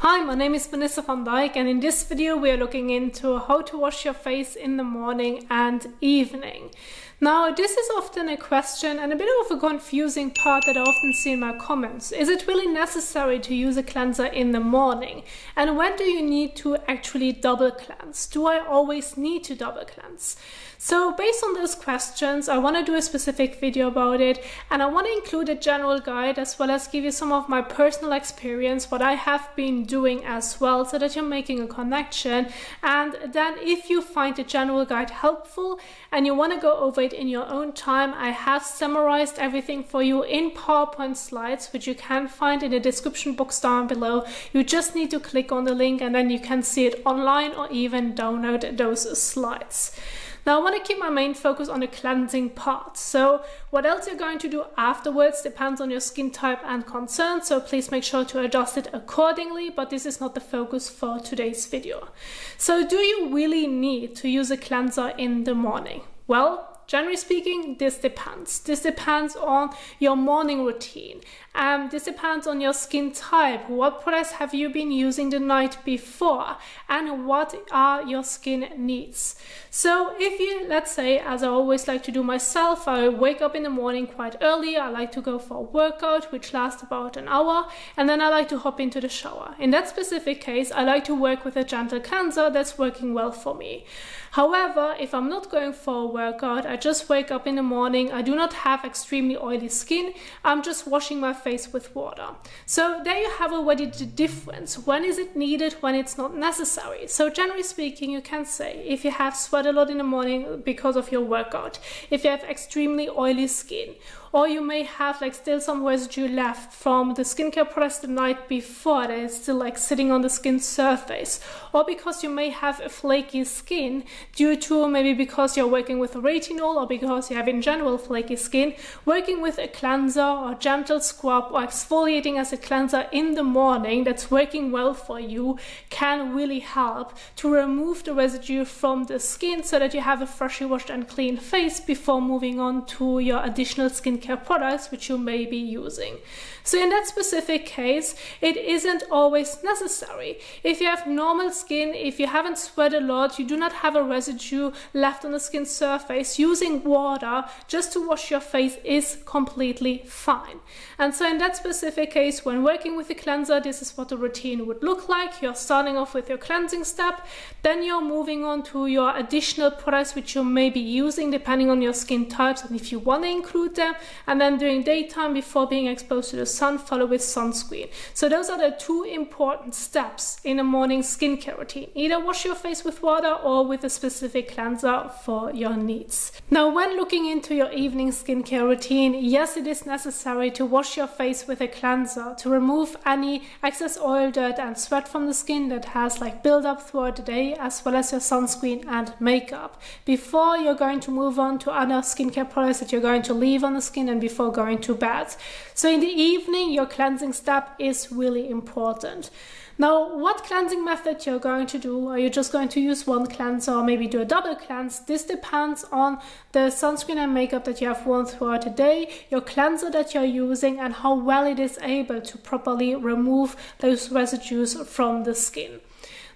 Hi, my name is Vanessa van Dijk, and in this video we are looking into how to wash your face in the morning and evening. Now, this is often a question and a bit of a confusing part that I often see in my comments. Is it really necessary to use a cleanser in the morning? And when do you need to actually double cleanse? Do I always need to double cleanse? So based on those questions, I want to do a specific video about it, and I want to include a general guide as well as give you some of my personal experience, what I have been doing as well, so that you're making a connection. And then if you find the general guide helpful and you want to go over it in your own time, I have summarized everything for you in PowerPoint slides, which you can find in the description box down below. You just need to click on the link and then you can see it online or even download those slides. Now, I want to keep my main focus on the cleansing part. So what else you're going to do afterwards depends on your skin type and concern, so please make sure to adjust it accordingly, but this is not the focus for today's video. So do you really need to use a cleanser in the morning? Well, generally speaking, this depends. This depends on your morning routine. This depends on your skin type. What products have you been using the night before? And what are your skin needs? So if you, let's say, as I always like to do myself, I wake up in the morning quite early. I like to go for a workout, which lasts about an hour. And then I like to hop into the shower. In that specific case, I like to work with a gentle cleanser that's working well for me. However, if I'm not going for a workout, I just wake up in the morning, I do not have extremely oily skin, I'm just washing my face with water. So there you have already the difference. When is it needed, when it's not necessary? So generally speaking, you can say if you have sweat a lot in the morning because of your workout, if you have extremely oily skin, or you may have like still some residue left from the skincare products the night before that is still like sitting on the skin surface, or because you may have a flaky skin due to maybe because you're working with a retinol or because you have in general flaky skin, working with a cleanser or gentle scrub or exfoliating as a cleanser in the morning that's working well for you can really help to remove the residue from the skin so that you have a freshly washed and clean face before moving on to your additional skincare products which you may be using. So in that specific case, it isn't always necessary. If you have normal skin, if you haven't sweat a lot, you do not have a residue left on the skin surface, using water just to wash your face is completely fine. And so in that specific case, when working with a cleanser, this is what the routine would look like. You're starting off with your cleansing step, then you're moving on to your additional products which you may be using depending on your skin types and if you want to include them, and then during daytime before being exposed to the sun, follow with sunscreen. So those are the two important steps in a morning skincare routine. Either wash your face with water or with a specific cleanser for your needs. Now, when looking into your evening skincare routine, yes, it is necessary to wash your face with a cleanser to remove any excess oil, dirt and sweat from the skin that has like build up throughout the day, as well as your sunscreen and makeup, before you're going to move on to other skincare products that you're going to leave on the skin and before going to bed. So in the evening, your cleansing step is really important. Now, what cleansing method you're going to do? Are you just going to use one cleanser or maybe do a double cleanse? This depends on the sunscreen and makeup that you have worn throughout the day, your cleanser that you're using, and how well it is able to properly remove those residues from the skin.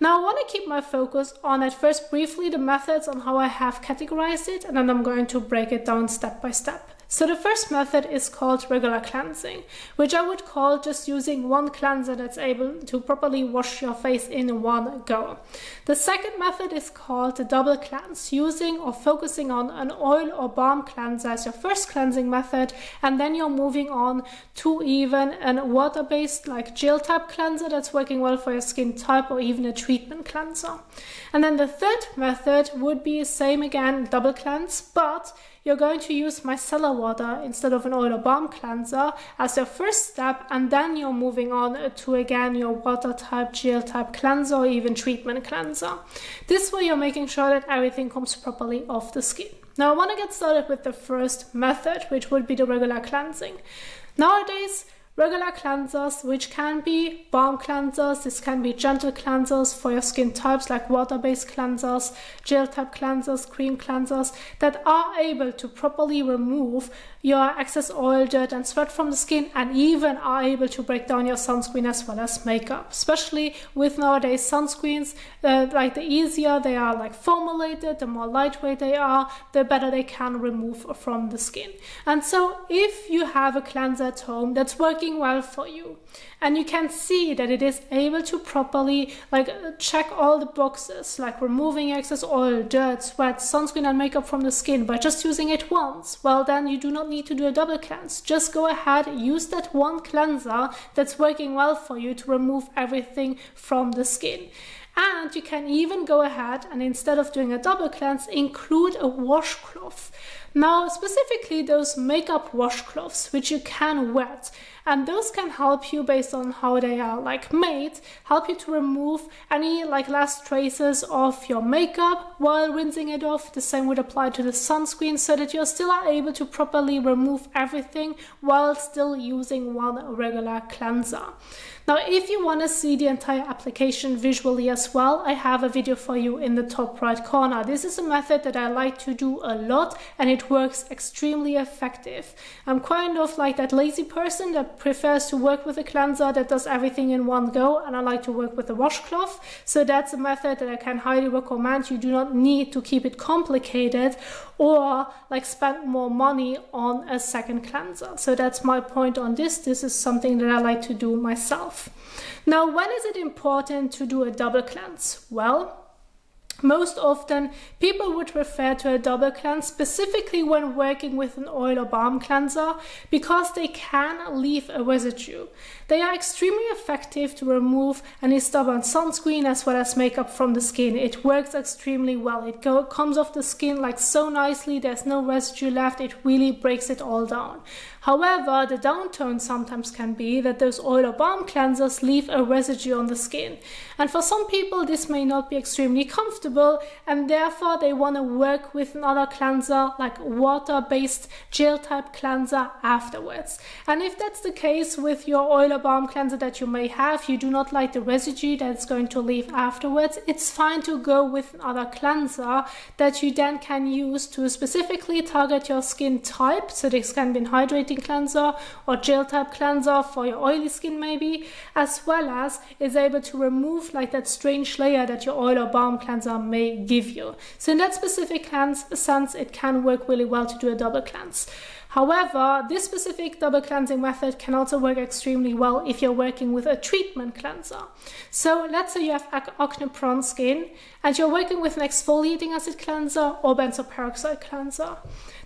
Now, I want to keep my focus on at first briefly the methods on how I have categorized it, and then I'm going to break it down step by step. So the first method is called regular cleansing, which I would call just using one cleanser that's able to properly wash your face in one go. The second method is called the double cleanse, using or focusing on an oil or balm cleanser as your first cleansing method, and then you're moving on to even a water-based like gel type cleanser that's working well for your skin type, or even a treatment cleanser. And then the third method would be same again, double cleanse, but you're going to use micellar water instead of an oil or balm cleanser as your first step, and then you're moving on to again your water type, gel type cleanser, or even treatment cleanser. This way you're making sure that everything comes properly off the skin. Now I want to get started with the first method, which would be the regular cleansing. Nowadays, regular cleansers, which can be balm cleansers. This can be gentle cleansers for your skin types like water-based cleansers, gel type cleansers, cream cleansers that are able to properly remove your excess oil, dirt and sweat from the skin, and even are able to break down your sunscreen as well as makeup. Especially with nowadays sunscreens, like the easier they are like formulated, the more lightweight they are, the better they can remove from the skin. And so if you have a cleanser at home that's working well for you, and you can see that it is able to properly check all the boxes, like removing excess oil, dirt, sweat, sunscreen and makeup from the skin by just using it once, well then you do not need to do a double cleanse. Just go ahead, use that one cleanser that's working well for you to remove everything from the skin. And you can even go ahead and, instead of doing a double cleanse, include a washcloth. Now, specifically those makeup washcloths, which you can wet, and those can help you, based on how they are made, help you to remove any last traces of your makeup while rinsing it off. The same would apply to the sunscreen, so that you still are able to properly remove everything while still using one regular cleanser. Now, if you want to see the entire application visually as well, I have a video for you in the top right corner. This is a method that I like to do a lot, and it works extremely effective. I'm kind of like that lazy person that prefers to work with a cleanser that does everything in one go, and I like to work with a washcloth. So that's a method that I can highly recommend. You do not need to keep it complicated or spend more money on a second cleanser. So that's my point on this. This is something that I like to do myself. Now, when is it important to do a double cleanse? Well, most often people would refer to a double cleanse specifically when working with an oil or balm cleanser, because they can leave a residue. They are extremely effective to remove any stubborn sunscreen as well as makeup from the skin. It works extremely well. It comes off the skin so nicely, there's no residue left, it really breaks it all down. However, the downturn sometimes can be that those oil or balm cleansers leave a residue on the skin. And for some people, this may not be extremely comfortable, and therefore they want to work with another cleanser, like water-based gel type cleanser afterwards. And if that's the case with your oil or balm cleanser that you may have, you do not like the residue that's going to leave afterwards, it's fine to go with another cleanser that you then can use to specifically target your skin type. So this can be an hydrating cleanser or gel type cleanser for your oily skin maybe, as well as is able to remove that strange layer that your oil or balm cleanser may give you. So in that specific sense, it can work really well to do a double cleanse. However, this specific double cleansing method can also work extremely well if you're working with a treatment cleanser. So let's say you have acne-prone skin and you're working with an exfoliating acid cleanser or benzoyl peroxide cleanser.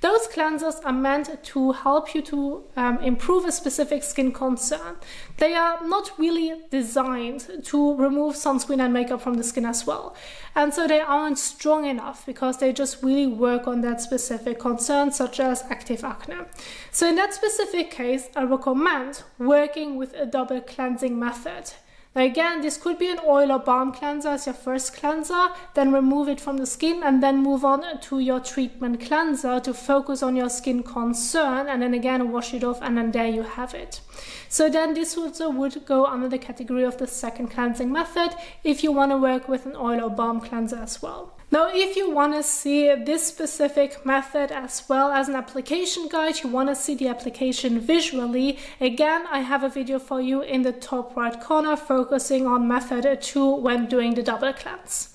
Those cleansers are meant to help you to improve a specific skin concern. They are not really designed to remove sunscreen and makeup from the skin as well. And so they aren't strong enough because they just really work on that specific concern, such as active acne. So in that specific case, I recommend working with a double cleansing method. Now again, this could be an oil or balm cleanser as your first cleanser, then remove it from the skin and then move on to your treatment cleanser to focus on your skin concern, and then again wash it off, and then there you have it. So then this also would go under the category of the second cleansing method if you want to work with an oil or balm cleanser as well. Now, if you want to see this specific method as well as an application guide, you want to see the application visually, again, I have a video for you in the top right corner focusing on method 2 when doing the double cleanse.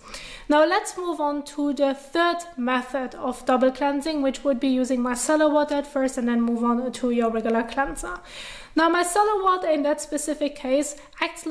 Now let's move on to the third method of double cleansing, which would be using micellar water at first and then move on to your regular cleanser. Now micellar water in that specific case acts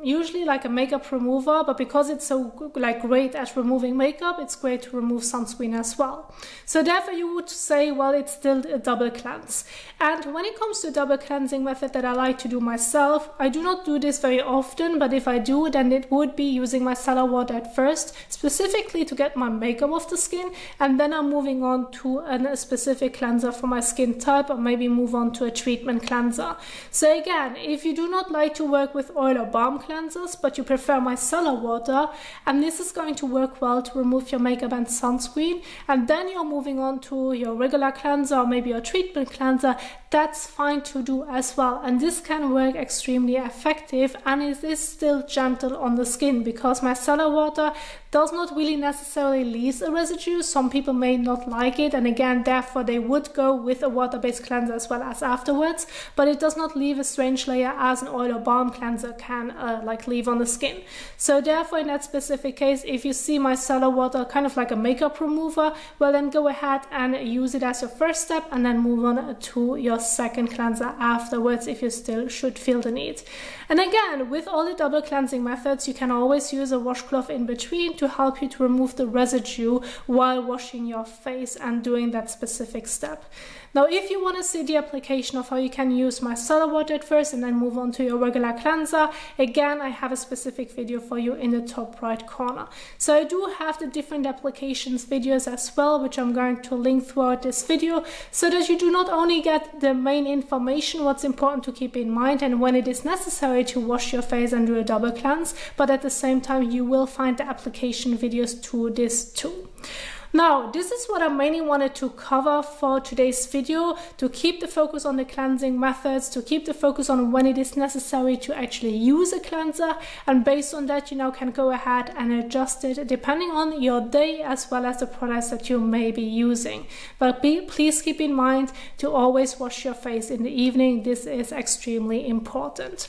usually like a makeup remover, but because it's so great at removing makeup, it's great to remove sunscreen as well. So therefore you would say, well, it's still a double cleanse. And when it comes to double cleansing method that I like to do myself, I do not do this very often, but if I do, then it would be using micellar water at first, specifically to get my makeup off the skin, and then I'm moving on to a specific cleanser for my skin type, or maybe move on to a treatment cleanser. So again, if you do not like to work with oil or balm cleansers, but you prefer micellar water, and this is going to work well to remove your makeup and sunscreen, and then you're moving on to your regular cleanser or maybe your treatment cleanser, that's fine to do as well. And this can work extremely effective, and it is still gentle on the skin because micellar water does not really necessarily leave a residue. Some people may not like it, and again, therefore they would go with a water-based cleanser as well as afterwards, but it does not leave a strange layer as an oil or balm cleanser can like leave on the skin. So therefore, in that specific case, if you see micellar water kind of like a makeup remover, well then go ahead and use it as your first step, and then move on to your second cleanser afterwards if you still should feel the need. And again, with all the double cleansing methods, you can always use a washcloth in between to help you to remove the residue while washing your face and doing that specific step. Now, if you want to see the application of how you can use micellar water at first and then move on to your regular cleanser, again, I have a specific video for you in the top right corner. So I do have the different applications videos as well, which I'm going to link throughout this video, so that you do not only get the main information, what's important to keep in mind, and when it is necessary to wash your face and do a double cleanse, but at the same time, you will find the application videos to this too. Now, this is what I mainly wanted to cover for today's video, to keep the focus on the cleansing methods, to keep the focus on when it is necessary to actually use a cleanser, and based on that, you now can go ahead and adjust it depending on your day as well as the products that you may be using. But please keep in mind to always wash your face in the evening. This is extremely important.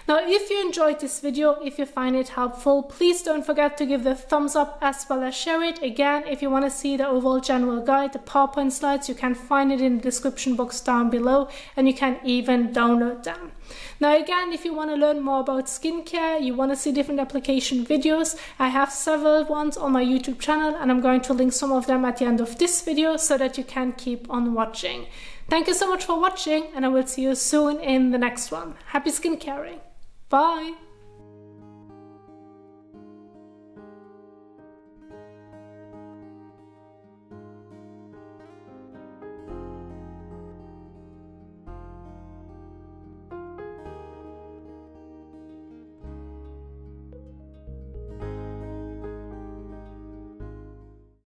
Now, if you enjoyed this video, if you find it helpful, please don't forget to give the thumbs up as well as share it. Again, if you want to see the overall general guide, the PowerPoint slides, you can find it in the description box down below, and you can even download them. Now again, if you want to learn more about skincare, you want to see different application videos, I have several ones on my YouTube channel, and I'm going to link some of them at the end of this video so that you can keep on watching. Thank you so much for watching, and I will see you soon in the next one. Happy skincaring. Bye!